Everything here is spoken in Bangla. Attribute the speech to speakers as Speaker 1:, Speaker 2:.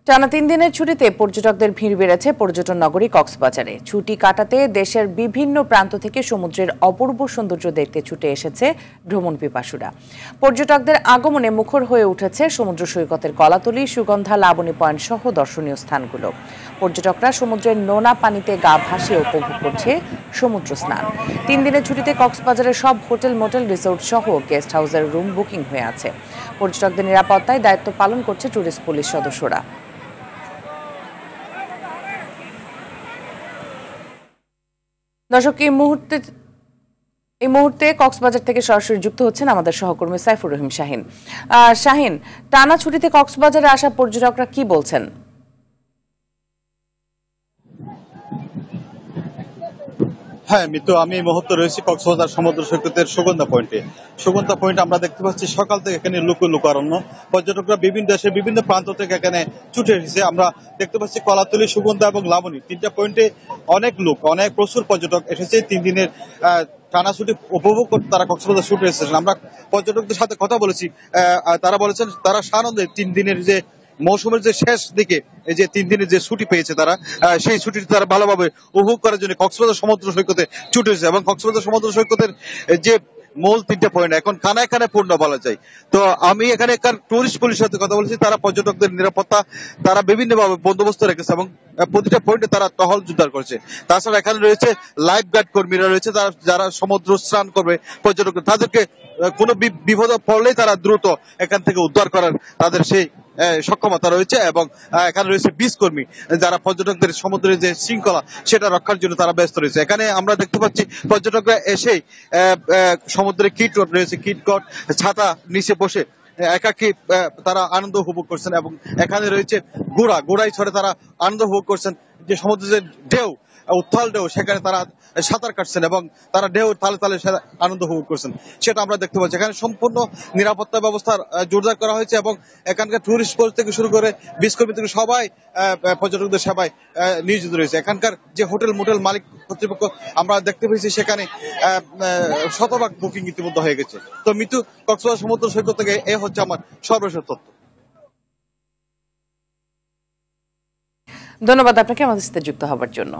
Speaker 1: টানা ৩ দিনের ছুটিতে পর্যটকদের ভিড় বেড়েছে পর্যটন নগরী কক্সবাজারে। ছুটি কাটাতে দেশের বিভিন্ন প্রান্ত থেকে সমুদ্রের অপূর্ব সৌন্দর্য দেখতে ছুটে এসেছে ভ্রমণ পিপাসুরা। পর্যটকদের আগমনে মুখর হয়ে উঠেছে সমুদ্র সৈকতের কলাতলী, সুগন্ধা, লাবণী পয়েন্ট সহ দর্শনীয় স্থানগুলো। পর্যটকরা সমুদ্রের নোনা পানিতে গা ভাসিয়ে উপভোগ করছে সমুদ্র স্নান। ৩ দিনের ছুটিতে কক্সবাজারের সব হোটেল, মোটেল, রিসোর্ট সহ গেস্ট হাউসের রুম বুকিং হয়ে আছে। পর্যটকদের নিরাপত্তায় দায়িত্ব পালন করছে ট্যুরিস্ট পুলিশ সদস্যরা। দর্শক, এই মুহূর্তে কক্সবাজার থেকে সরাসরি যুক্ত হচ্ছেন আমাদের সহকর্মী সাইফুর রহিম শাহিন। শাহিন, টানা ছুটিতে কক্সবাজারে আসা পর্যটকরা কি বলছেন?
Speaker 2: হ্যাঁ মিতু, আমি এই মুহূর্তে রয়েছি কক্সবাজার সমুদ্র সৈকতের সুগন্ধা পয়েন্টে। সুগন্ধা পয়েন্টে আমরা দেখতে পাচ্ছি সকাল থেকে এখানে লোকারণ্য। পর্যটকরা বিভিন্ন দেশের বিভিন্ন প্রান্ত থেকে এখানে ছুটে এসেছে। আমরা দেখতে পাচ্ছি কলাতলী, সুগন্ধা এবং লাবণী, 3টা পয়েন্টে অনেক প্রচুর পর্যটক এসেছে। 3 দিনের টানা ছুটি উপভোগ করতে তারা কক্সবাজার ছুটে এসেছেন। আমরা পর্যটকদের সাথে কথা বলেছি, তারা বলেছেন তারা সানন্দে 3 দিনের যে মৌসুমের যে শেষ দিকে এই যে 3 দিনের যে ছুটি পেয়েছে তারা, সেই ছুটিটি তারা ভালোভাবে উপভোগ করার জন্য কক্সবাজার সমুদ্র সৈকতে ছুটে এসেছে। এবং কক্সবাজার সমুদ্র সৈকতের যে মূল 3টা পয়েন্ট এখন খানায় পূর্ণ বলা যায়। তো আমি এখানে টুরিস্ট পুলিশের সাথে কথা বলেছি, তারা পর্যটকদের নিরাপত্তা তারা বিভিন্নভাবে বন্দোবস্ত রেখেছে এবং প্রতিটা পয়েন্টে তারা টহল জোরদার করেছে। তাছাড়া এখানে রয়েছে লাইফ গার্ড কর্মীরা রয়েছে, যারা সমুদ্র স্নান করবে পর্যটক, তাদেরকে কোনো বিপদ পড়লেই তারা দ্রুত এখান থেকে উদ্ধার করার তাদের সেই সক্ষমতা রয়েছে। এবং এখানে রয়েছে বিচ কর্মী, যারা পর্যটকদের সমুদ্রের যে শৃঙ্খলা সেটা রক্ষার জন্য তারা ব্যস্ত রয়েছে। এখানে আমরা দেখতে পাচ্ছি পর্যটকরা এসেই সমুদ্রে কিটকট রয়েছে, কিটকট ছাতা নিচে বসে একাকি তারা আনন্দ উপভোগ করছেন। এবং এখানে রয়েছে ঘোড়ায় ছড়ে তারা আনন্দ উপভোগ করছেন। যে সমুদ্রের যে ঢেউ, উত্তাল ঢেউ, সেখানে তারা সাঁতার কাটছেন এবং তারা ঢেউ তালে তালে আনন্দ উপভোগ করছেন, সেটা আমরা দেখতে পাচ্ছি। এখানে সম্পূর্ণ নিরাপত্তা ব্যবস্থা জোরদার করা হয়েছে এবং এখানকার টুরিস্ট স্পট থেকে শুরু করে বিচ কর্মী থেকে সবাই পর্যটকদের সেবায় নিয়োজিত রয়েছে। এখানকার যে হোটেল, মোটেল মালিক কর্তৃপক্ষ আমরা দেখতে পেয়েছি সেখানে শতভাগ বুকিং ইতিমধ্যে হয়ে গেছে। তো মিতু, কক্সবাজার সমুদ্র সৈকত থেকে এ হচ্ছে আমার সর্বশেষ তথ্য।
Speaker 1: ধন্যবাদ আপনাকে আমাদের সাথে যুক্ত হবার জন্য।